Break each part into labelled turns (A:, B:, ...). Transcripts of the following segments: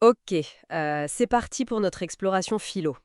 A: Ok, c'est parti pour notre exploration philo.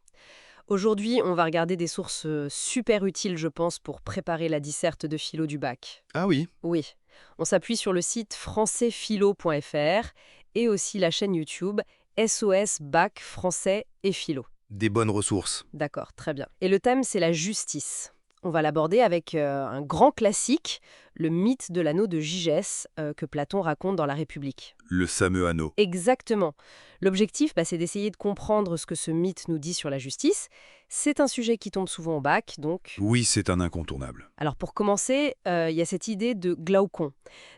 A: Aujourd'hui, on va regarder des sources super utiles, je pense, pour préparer la disserte de philo du bac.
B: Ah oui,
A: Oui, on s'appuie sur le site françaisphilo.fr et aussi la chaîne YouTube SOS Bac Français et Philo.
B: des bonnes ressources.
A: D'accord, très bien. Et le thème, c'est la justice. On va l'aborder avec un grand classique, le mythe de l'anneau de Gigès que Platon raconte dans La République.
B: Le fameux anneau.
A: Exactement. L'objectif, c'est d'essayer de comprendre ce que ce mythe nous dit sur la justice. C'est un sujet qui tombe souvent au bac, donc.
B: Oui, c'est un incontournable.
A: Alors pour commencer, il y a cette idée de Glaucon.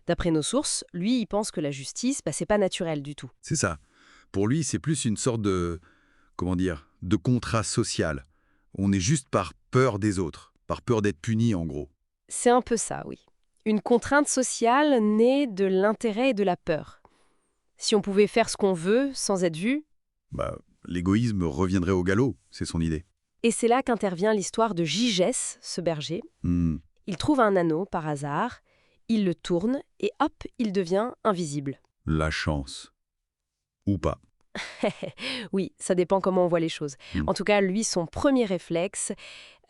A: D'après nos sources, lui, il pense que la justice, c'est pas naturel du tout.
B: C'est ça. Pour lui, c'est plus une sorte de, comment dire, de contrat social. On est juste par peur des autres, par peur d'être puni en gros.
A: C'est un peu ça, oui. Une contrainte sociale née de l'intérêt et de la peur. Si on pouvait faire ce qu'on veut sans être vu,
B: Bah, l'égoïsme reviendrait au galop, c'est son idée.
A: et c'est là qu'intervient l'histoire de Gigès, ce berger.
B: Hmm,
A: Il trouve un anneau par hasard, il le tourne et hop, il devient invisible.
B: la chance. Ou pas.
A: Oui, ça dépend comment on voit les choses.
B: Hmm.
A: En tout cas, lui, son premier réflexe,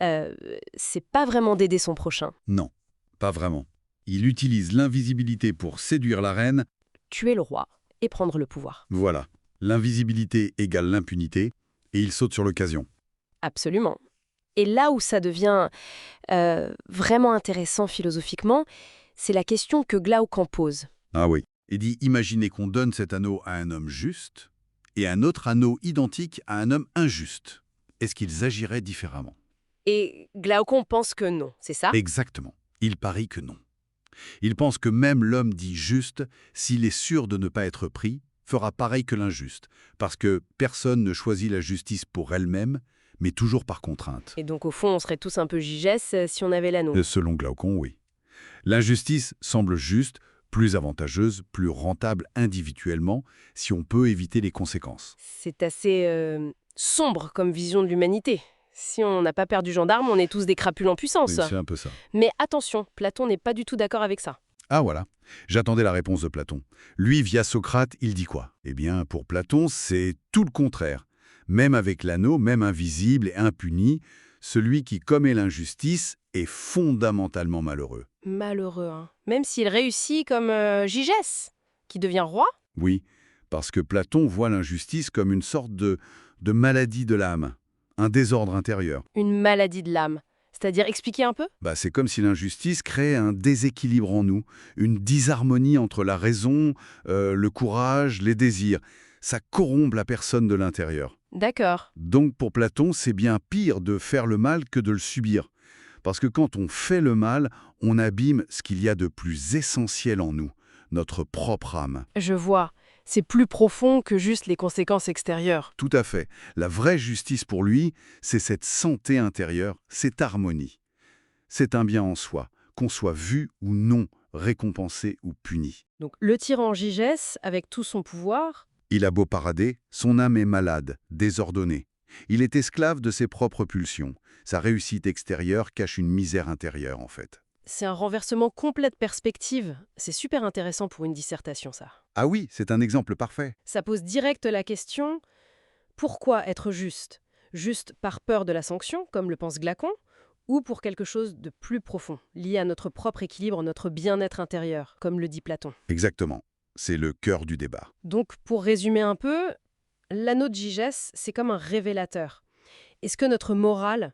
A: euh, c'est pas vraiment d'aider son prochain.
B: Non, pas vraiment. Il utilise l'invisibilité pour séduire la reine.
A: Tuer le roi et prendre le pouvoir.
B: Voilà. L'invisibilité égale l'impunité, et il saute sur l'occasion.
A: Absolument. Et là où ça devient vraiment intéressant philosophiquement, c'est la question que Glaucon pose.
B: Ah oui. Et dit, imaginez qu'on donne cet anneau à un homme juste et un autre anneau identique à un homme injuste. Est-ce qu'ils agiraient différemment?
A: Et Glaucon pense que non, c'est ça?
B: Exactement. Il parie que non. Il pense que même l'homme dit juste, s'il est sûr de ne pas être pris, fera pareil que l'injuste, parce que personne ne choisit la justice pour elle-même, mais toujours par contrainte.
A: Et donc au fond, on serait tous un peu Gigès si on avait l'anneau.
B: Selon Glaucon, oui. L'injustice semble juste, plus avantageuse, plus rentable individuellement, si on peut éviter les conséquences.
A: C'est assez sombre comme vision de l'humanité. Si on n'a pas perdu gendarme, on est tous des crapules en puissance.
B: Oui, c'est un peu ça.
A: Mais attention, Platon n'est pas du tout d'accord avec ça.
B: Ah voilà, j'attendais la réponse de Platon. Lui, via Socrate, il dit quoi? Eh bien, pour Platon, c'est tout le contraire. Même avec l'anneau, même invisible et impuni, celui qui commet l'injustice est fondamentalement malheureux.
A: Malheureux, hein. Même s'il réussit comme Gigès, qui devient roi.
B: Oui, parce que Platon voit l'injustice comme une sorte de maladie de l'âme, un désordre intérieur.
A: Une maladie de l'âme. C'est-à-dire expliquer un peu?
B: Bah, c'est comme si l'injustice créait un déséquilibre en nous, une disharmonie entre la raison, le courage, les désirs. Ça corrompt la personne de l'intérieur.
A: D'accord.
B: Donc pour Platon, c'est bien pire de faire le mal que de le subir. Parce que quand on fait le mal, on abîme ce qu'il y a de plus essentiel en nous, notre propre âme.
A: Je vois. C'est plus profond que juste les conséquences extérieures.
B: Tout à fait. La vraie justice pour lui, c'est cette santé intérieure, cette harmonie. C'est un bien en soi, qu'on soit vu ou non, récompensé ou puni.
A: Donc le tyran Gigès, avec tout son pouvoir,
B: Il a beau parader, son âme est malade, désordonnée. Il est esclave de ses propres pulsions. Sa réussite extérieure cache une misère intérieure, en fait.
A: c'est un renversement complet de perspective. C'est super intéressant pour une dissertation, ça.
B: Ah oui, c'est un exemple parfait.
A: Ça pose direct la question, pourquoi être juste? Juste par peur de la sanction, comme le pense Glaucon, ou pour quelque chose de plus profond, lié à notre propre équilibre, notre bien-être intérieur, comme le dit Platon.
B: Exactement. C'est le cœur du débat.
A: Donc, pour résumer un peu, l'anneau de Gigès, c'est comme un révélateur. Est-ce que notre morale,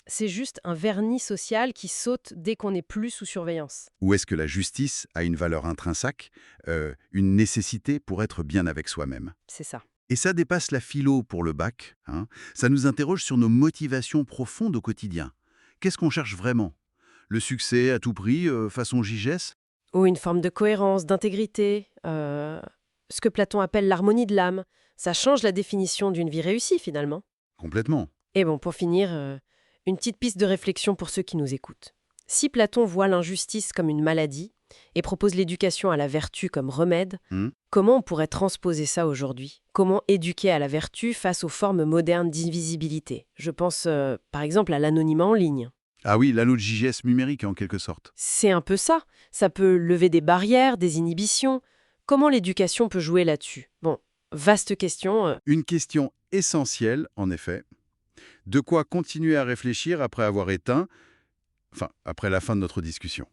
A: c'est juste un vernis social qui saute dès qu'on n'est plus sous surveillance?
B: Ou est-ce que la justice a une valeur intrinsèque, une nécessité pour être bien avec soi-même?
A: C'est ça.
B: Et ça dépasse la philo pour le bac. Ça nous interroge sur nos motivations profondes au quotidien. Qu'est-ce qu'on cherche vraiment? Le succès à tout prix, façon Gigès?
A: Ou une forme de cohérence, d'intégrité, ce que Platon appelle l'harmonie de l'âme. Ça change la définition d'une vie réussie, finalement.
B: Complètement.
A: Et bon, pour finir, une petite piste de réflexion pour ceux qui nous écoutent. Si Platon voit l'injustice comme une maladie et propose l'éducation à la vertu comme remède,
B: Hmm.
A: comment on pourrait transposer ça aujourd'hui? Comment éduquer à la vertu face aux formes modernes d'invisibilité? Je pense par exemple à l'anonymat en ligne.
B: Ah oui, l'anneau de Gigès numérique en quelque sorte.
A: C'est un peu ça. Ça peut lever des barrières, des inhibitions. Comment l'éducation peut jouer là-dessus? Bon, Vaste question.
B: Une question essentielle, en effet. De quoi continuer à réfléchir après avoir éteint, enfin, après la fin de notre discussion.